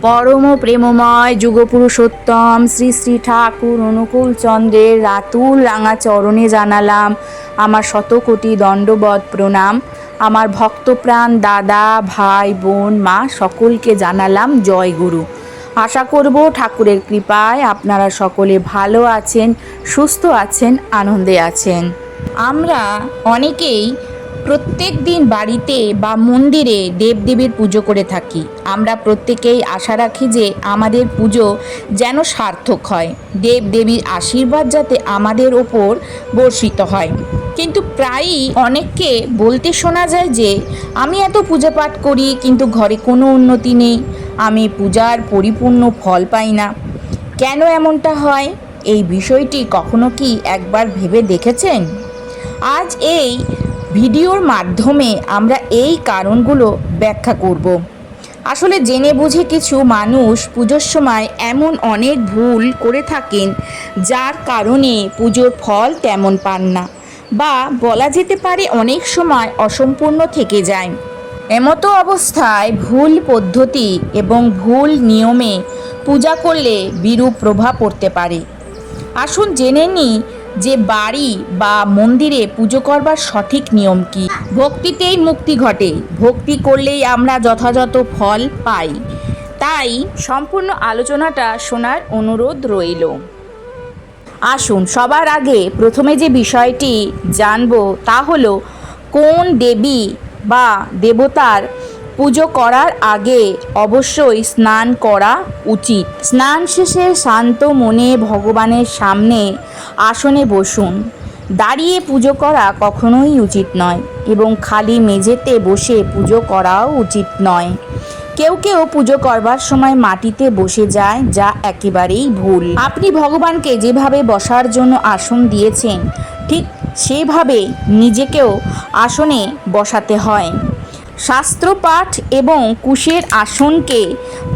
পরম প্রেমময় যুগপুরুষোত্তম শ্রী শ্রী ঠাকুর অনুকূল চন্দ্রের রাতুল রাঙা চরণে জানালাম আমার শতকোটি দণ্ডবৎ প্রণাম। আমার ভক্তপ্রাণ দাদা ভাই বোন মা সকলকে জানালাম জয় গুরু। আশা করব ঠাকুরের কৃপায় আপনারা সকলে ভালো আছেন, সুস্থ আছেন, আনন্দে আছেন। আমরা অনেকেই প্রত্যেক দিন বাড়িতে বা মন্দিরে দেবদেবীর পুজো করে থাকি। আমরা প্রত্যেকেই আশা রাখি যে আমাদের পুজো যেন সার্থক হয়, দেবদেবীর আশীর্বাদ যাতে আমাদের ওপর বর্ষিত হয়। কিন্তু প্রায়ই অনেককে বলতে শোনা যায় যে আমি এত পূজা পাঠ করি কিন্তু ঘরে কোনো উন্নতি নেই, আমি পূজার পরিপূর্ণ ফল পাই না। কেন এমনটা হয় এই বিষয়টি কখনো কি একবার ভেবে দেখেছেন? আজ এই ভিডিওর মাধ্যমে আমরা এই কারণগুলো ব্যাখ্যা করব। আসলে জেনে বুঝে কিছু মানুষ পুজোর সময় এমন অনেক ভুল করে থাকেন যার কারণে পুজোর ফল তেমন পান না, বা বলা যেতে পারে অনেক সময় অসম্পূর্ণ থেকে যায়। এমতো অবস্থায় ভুল পদ্ধতি এবং ভুল নিয়মে পূজা করলে বিরূপ প্রভাব পড়তে পারে। আসুন জেনে নিই যে বাড়ি বা মন্দিরে পুজো করবার সঠিক নিয়ম কি। ভক্তিতেই মুক্তি ঘটে, ভক্তি করলেই আমরা যথাযথ ফল পাই। তাই সম্পূর্ণ আলোচনাটা শোনার অনুরোধ রইল। আসুন সবার আগে প্রথমে যে বিষয়টি জানব তা হলো কোন দেবী বা দেবতার পুজো করার আগে অবশ্যই স্নান করা উচিত। স্নান শেষে শান্ত মনে ভগবানের সামনে আসনে বসুন। দাঁড়িয়ে পুজো করা কখনোই উচিত নয় এবং খালি মেঝেতে বসে পুজো করাও উচিত নয়। কেউ কেউ পুজো করবার সময় মাটিতে বসে যায়, যা একেবারেই ভুল। আপনি ভগবানকে যেভাবে বসার জন্য আসন দিয়েছেন ঠিক সেভাবে নিজেকেও আসনে বসাতে হয়। শাস্ত্রপাঠ এবং কুশের আসনকে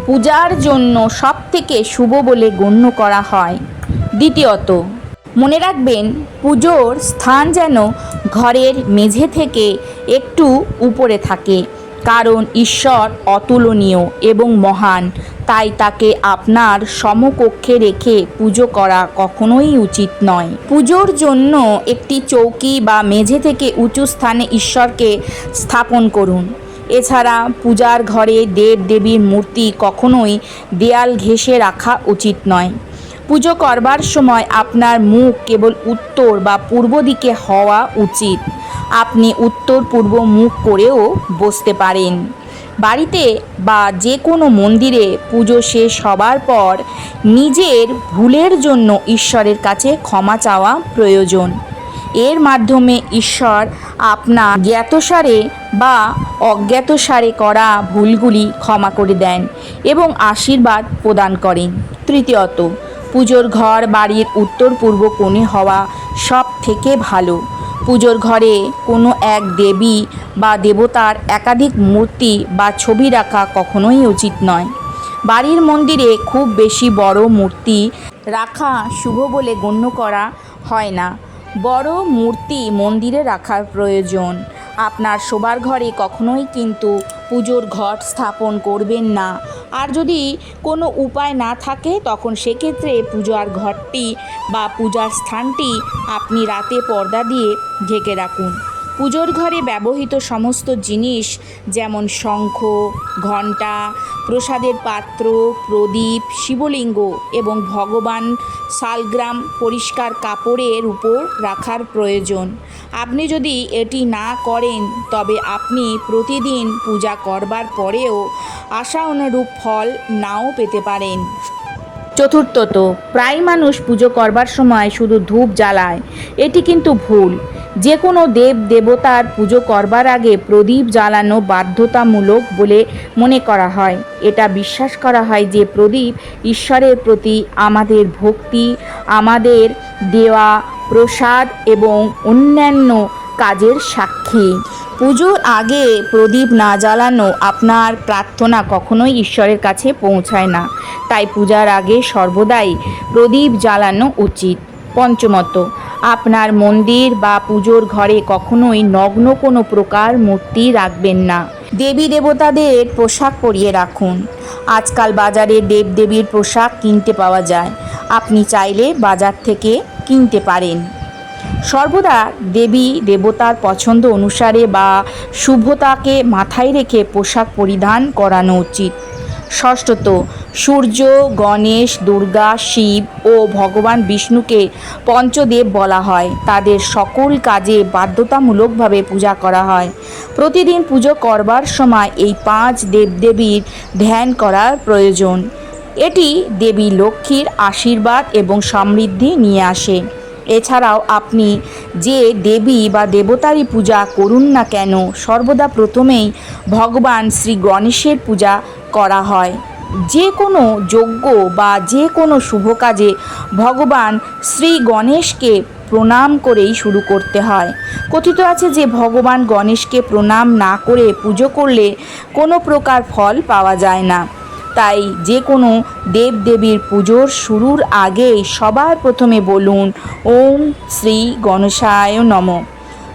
পূজার জন্য সবথেকে শুভ বলে গণ্য করা হয়। দ্বিতীয়ত, মনে রাখবেন পুজোর স্থান যেন ঘরের মেঝে থেকে একটু উপরে থাকে, কারণ ঈশ্বর অতুলনীয় এবং মহান, তাই তাকে আপনার সমকক্ষে রেখে পুজো করা কখনোই উচিত নয়। পুজোর জন্য একটি চৌকি বা মেঝে থেকে উঁচু স্থানে ঈশ্বরকে স্থাপন করুন। এছাড়া পূজার ঘরে দেব দেবীর মূর্তি কখনোই দেয়াল ঘেঁষে রাখা উচিত নয়। পুজো করবার সময় আপনার মুখ কেবল উত্তর বা পূর্ব দিকে হওয়া উচিত। আপনি উত্তর পূর্ব মুখ করেও বসতে পারেন। বাড়িতে বা যে কোনো মন্দিরে পুজো শেষ হবার পর নিজের ভুলের জন্য ঈশ্বরের কাছে ক্ষমা চাওয়া প্রয়োজন। এর মাধ্যমে ঈশ্বর আপনার জ্ঞাতসারে বা অজ্ঞাতসারে করা ভুলগুলি ক্ষমা করে দেন এবং আশীর্বাদ প্রদান করেন। তৃতীয়ত, পুজোর ঘর বাড়ির উত্তর পূর্ব কোণে হওয়া সব থেকে ভালো। পুজোর ঘরে কোনো এক দেবী বা দেবতার একাধিক মূর্তি বা ছবি রাখা কখনোই উচিত নয়। বাড়ির মন্দিরে খুব বেশি বড় মূর্তি রাখা শুভ বলে গণ্য করা হয় না। বড় মূর্তি মন্দিরে রাখার প্রয়োজন। আপনার শোবার ঘরে কখনোই কিন্তু পুজোর ঘট স্থাপন করবেন না। আর যদি কোনো উপায় না থাকে তখন সেক্ষেত্রে পূজার ঘরটি বা পূজার স্থানটি আপনি রাতে পর্দা দিয়ে ঢেকে রাখুন। পুজোর ঘরে ব্যবহৃত সমস্ত জিনিস যেমন শঙ্খ, ঘণ্টা, প্রসাদের পাত্র, প্রদীপ, শিবলিঙ্গ এবং ভগবান শালগ্রাম পরিষ্কার কাপড়ের উপর রাখার প্রয়োজন। আপনি যদি এটি না করেন তবে আপনি প্রতিদিন পূজা করবার পরেও আশা অনুরূপ ফল নাও পেতে পারেন। চতুর্থত, প্রায় মানুষ পুজো করবার সময় শুধু ধূপ জ্বালায়। এটি কিন্তু ভুল। যে কোনো দেব দেবতার পুজো করবার আগে প্রদীপ জ্বালানো বাধ্যতামূলক বলে মনে করা হয়। এটা বিশ্বাস করা হয় যে প্রদীপ ঈশ্বরের প্রতি আমাদের ভক্তি, আমাদের দেওয়া প্রসাদ এবং অন্যান্য কাজের সাক্ষী। পুজোর আগে প্রদীপ না জ্বালানো আপনার প্রার্থনা কখনোই ঈশ্বরের কাছে পৌঁছায় না। তাই পূজার আগে সর্বদাই প্রদীপ জ্বালানো উচিত। পঞ্চমত, আপনার মন্দির বা পুজোর ঘরে কখনোই নগ্ন কোনো প্রকার মূর্তি রাখবেন না। দেবী দেবতাদের পোশাক পরিয়ে রাখুন। আজকাল বাজারে দেবদেবীর পোশাক কিনতে পাওয়া যায়, আপনি চাইলে বাজার থেকে কিনতে পারেন। সর্বদা দেবী দেবতার পছন্দ অনুসারে বা শুভতাকে মাথায় রেখে পোশাক পরিধান করানো উচিত। ষষ্ঠত, সূর্য, গণেশ, দুর্গা, শিব ও ভগবান বিষ্ণুকে পঞ্চদেব বলা হয়। তাদের সকল কাজে বাধ্যতামূলকভাবে পূজা করা হয়। প্রতিদিন পুজো করবার সময় এই 5 দেবদেবীর ধ্যান করার প্রয়োজন। এটি দেবী লক্ষ্মীর আশীর্বাদ এবং সমৃদ্ধি নিয়ে আসে। এছাড়াও আপনি যে দেবী বা দেবতারই পূজা করুন না কেন, সর্বদা প্রথমেই ভগবান শ্রী গণেশের পূজা করা হয়। যে কোনো যজ্ঞ বা যে কোনো শুভ কাজে ভগবান শ্রী গণেশকে প্রণাম করেই শুরু করতে হয়। কথিত আছে যে ভগবান গণেশকে প্রণাম না করে পুজো করলে কোনো প্রকার ফল পাওয়া যায় না। তাই যে কোনো দেবদেবীর পুজোর শুরুর আগেই সবার প্রথমে বলুন ওম শ্রী গণেশায় নমঃ।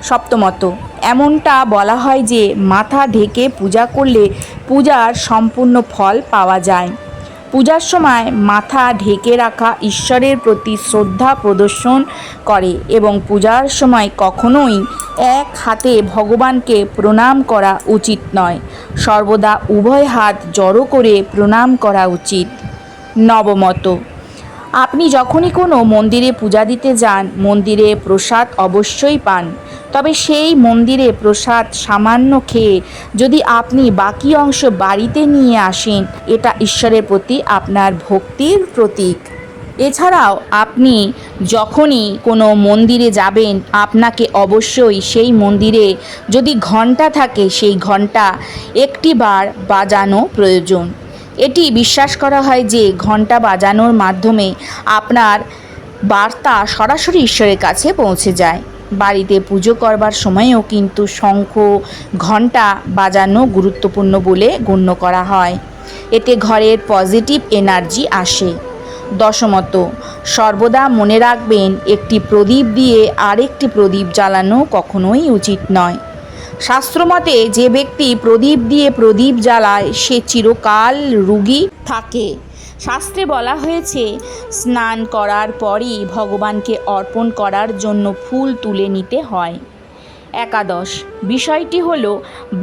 সপ্তমত, এমনটা বলা হয় যে মাথা ঢেকে পূজা করলে পূজার সম্পূর্ণ ফল পাওয়া যায়। পূজার সময় মাথা ঢেকে রাখা ঈশ্বরের প্রতি শ্রদ্ধা প্রদর্শন করে এবং পূজার সময় কখনোই এক হাতে ভগবানকে প্রণাম করা উচিত নয়। সর্বদা উভয় হাত জড়ো করে প্রণাম করা উচিত। নবমত, আপনি যখনই কোনো মন্দিরে পূজা দিতে যান, মন্দিরে প্রসাদ অবশ্যই পান। তবে সেই মন্দিরে প্রসাদ সামান্য খেয়ে যদি আপনি বাকি অংশ বাড়িতে নিয়ে আসেন, এটা ঈশ্বরের প্রতি আপনার ভক্তির প্রতীক। এছাড়াও আপনি যখনই কোনো মন্দিরে যাবেন, আপনাকে অবশ্যই সেই মন্দিরে যদি ঘণ্টা থাকে, সেই ঘণ্টা একটি বার বাজানো প্রয়োজন। এটি বিশ্বাস করা হয় যে ঘণ্টা বাজানোর মাধ্যমে আপনার বার্তা সরাসরি ঈশ্বরের কাছে পৌঁছে যায়। বাড়িতে পুজো করবার সময়ও কিন্তু শঙ্খ ঘণ্টা বাজানো গুরুত্বপূর্ণ বলে গণ্য করা হয়। এতে ঘরের পজিটিভ এনার্জি আসে। দশমত, সর্বদা মনে রাখবেন একটি প্রদীপ দিয়ে আরেকটি প্রদীপ জ্বালানো কখনোই উচিত নয়। শাস্ত্রমতে যে ব্যক্তি প্রদীপ দিয়ে প্রদীপ জ্বালায় সে চিরকাল রোগী থাকে। শাস্ত্রে বলা হয়েছে স্নান করার পরই ভগবানকে অর্পণ করার জন্য ফুল তুলে নিতে হয়। একাদশ, বিষয়টি হলো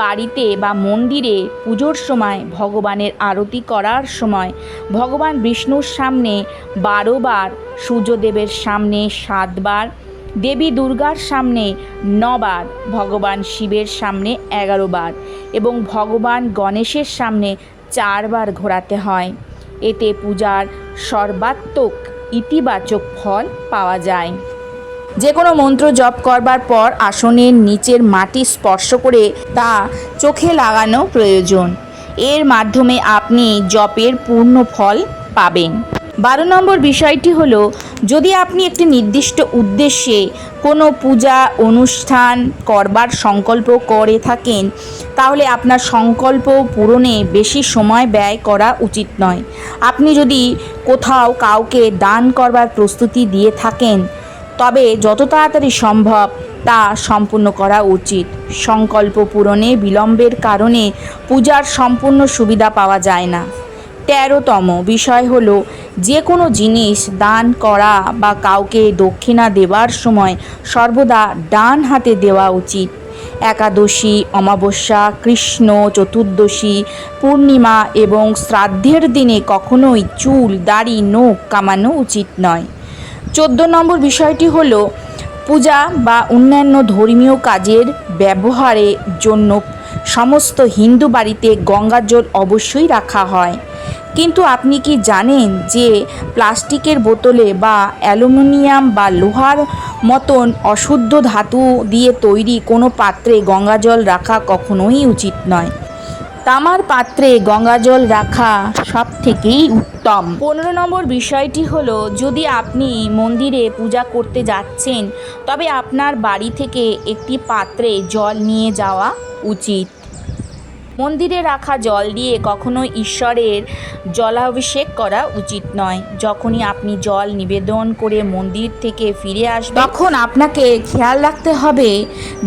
বাড়িতে বা মন্দিরে পুজোর সময় ভগবানের আরতি করার সময় ভগবান বিষ্ণুর সামনে 12 বার, সূর্যদেবের সামনে 7 বার, দেবী দুর্গার সামনে 9 বার, ভগবান শিবের সামনে 11 বার এবং ভগবান গণেশের সামনে 4 বার ঘোরাতে হয়। এতে পূজার সর্বাত্মক ইতিবাচক ফল পাওয়া যায়। যে কোনো মন্ত্র জপ করবার পর আসনের নিচের মাটি স্পর্শ করে তা চোখে লাগানো প্রয়োজন। এর মাধ্যমে আপনি জপের পূর্ণ ফল পাবেন। 12 নম্বর বিষয়টি হলো, যদি আপনি একটি নির্দিষ্ট উদ্দেশ্যে কোনো পূজা অনুষ্ঠান করবার সংকল্প করে থাকেন, তাহলে আপনার সংকল্প পূরণে বেশি সময় ব্যয় করা উচিত নয়। আপনি যদি কোথাও কাউকে দান করবার প্রস্তুতি দিয়ে থাকেন, তবে যত তাড়াতাড়ি সম্ভব তা সম্পূর্ণ করা উচিত। সংকল্প পূরণে বিলম্বের কারণে পূজার সম্পূর্ণ সুবিধা পাওয়া যায় না। 13তম বিষয় হলো, যে কোনো জিনিস দান করা বা কাউকে দক্ষিণা দেওয়ার সময় সর্বদা ডান হাতে দেওয়া উচিত। একাদশী, অমাবস্যা, কৃষ্ণ চতুর্দশী, পূর্ণিমা এবং শ্রাদ্ধের দিনে কখনোই চুল, দাড়ি, নখ কামানো উচিত নয়। 14 নম্বর বিষয়টি হলো, পূজা বা অন্যান্য ধর্মীয় কাজের ব্যবহারের জন্য সমস্ত হিন্দু বাড়িতে গঙ্গা জল অবশ্যই রাখা হয়। কিন্তু আপনি কি জানেন যে প্লাস্টিকের বোতলে বা অ্যালুমিনিয়াম বা লোহার মতন অশুদ্ধ ধাতু দিয়ে তৈরি কোনো পাত্রে গঙ্গা জল রাখা কখনোই উচিত নয়। তামার পাত্রে গঙ্গা জল রাখা সব থেকেই উত্তম। 15 নম্বর বিষয়টি হলো, যদি আপনি মন্দিরে পূজা করতে যাচ্ছেন, তবে আপনার বাড়ি থেকে একটি পাত্রে জল নিয়ে যাওয়া উচিত। মন্দিরে রাখা জল দিয়ে কখনো ঈশ্বরের জলাভিষেক করা উচিত নয়। যখনই আপনি জল নিবেদন করে মন্দির থেকে ফিরে আসবেন, তখন আপনাকে খেয়াল রাখতে হবে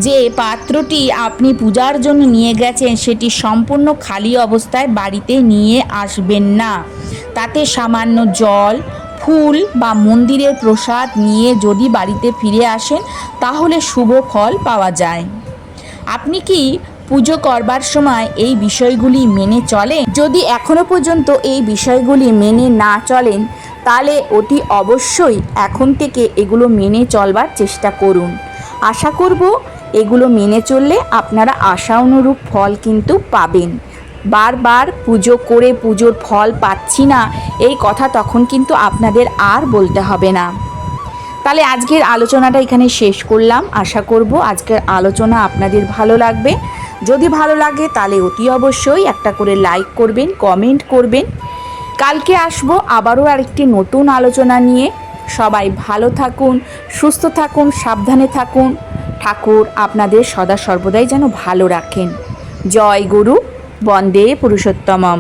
যে পাত্রটি আপনি পূজার জন্য নিয়ে গেছেন সেটি সম্পূর্ণ খালি অবস্থায় বাড়িতে নিয়ে আসবেন না। তাতে সামান্য জল, ফুল বা মন্দিরের প্রসাদ নিয়ে যদি বাড়িতে ফিরে আসেন তাহলে শুভ ফল পাওয়া যায়। আপনি কি পুজো করবার সময় এই বিষয়গুলি মেনে চলেন? যদি এখনো পর্যন্ত এই বিষয়গুলি মেনে না চলেন তাহলে অতি অবশ্যই এখন থেকে এগুলো মেনে চলবার চেষ্টা করুন। আশা করব এগুলো মেনে চললে আপনারা আশা অনুরূপ ফল কিন্তু পাবেন। বারবার পুজো করে পুজোর ফল পাচ্ছি না এই কথা তখন কিন্তু আপনাদের আর বলতে হবে না। তাহলে আজকের আলোচনাটা এখানে শেষ করলাম। আশা করব আজকের আলোচনা আপনাদের ভালো লাগবে। যদি ভালো লাগে তাহলে অতি অবশ্যই একটা করে লাইক করবেন, কমেন্ট করবেন। কালকে আসবো আবারও আরেকটি নতুন আলোচনা নিয়ে। সবাই ভালো থাকুন, সুস্থ থাকুন, সাবধানে থাকুন। ঠাকুর আপনাদের সদা সর্বদাই যেন ভালো রাখেন। জয় গুরু, বন্দে পুরুষোত্তমম।